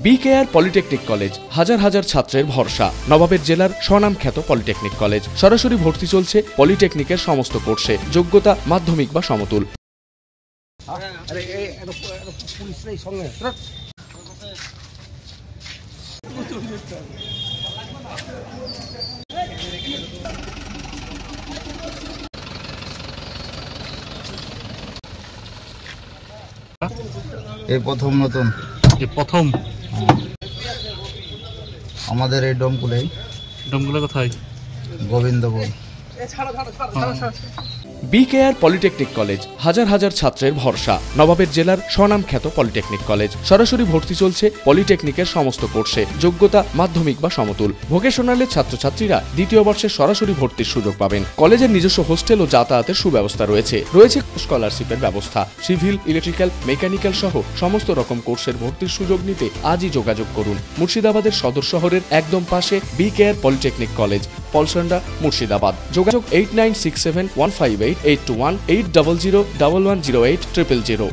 BKR polytechnic college হাজার হাজার ছাত্রের ভরসা। নবাবের জেলার স্বনামখ্যাত পলিটেকনিক কলেজ। সরাসরি ভর্তি চলছে পলিটেকনিকের সমস্ত কোর্সে। যোগ্যতা মাধ্যমিক বা সমতুল। এই প্রথম নতুন প্রথম আমাদের এই ডোমগুলো কোথায়? গোবিন্দপুর। বিকেআর পলিটেকনিক কলেজ হাজার হাজার ছাত্রের ভরসা। নবাবের জেলার স্বনামখ্যাত পলিটেকনিক কলেজ। সরাসরি ভর্তি চলছে পলিটেকনিকের সমস্ত কোর্সে। যোগ্যতা মাধ্যমিক বা সমতুল। ভোকেশনালের ছাত্রছাত্রীরা দ্বিতীয় বর্ষে সরাসরি ভর্তির সুযোগ পাবেন। কলেজের নিজস্ব হোস্টেল ও যাতায়াতের সুব্যবস্থা রয়েছে। স্কলারশিপের ব্যবস্থা। সিভিল, ইলেকট্রিক্যাল, মেকানিক্যাল সহ সমস্ত রকম কোর্সের ভর্তির সুযোগ নিতে আজই যোগাযোগ করুন। মুর্শিদাবাদের সদর শহরের একদম পাশে BKR polytechnic college, Palsanda, Murshidabad. যোগাযোগ 8967158821 8001108 000।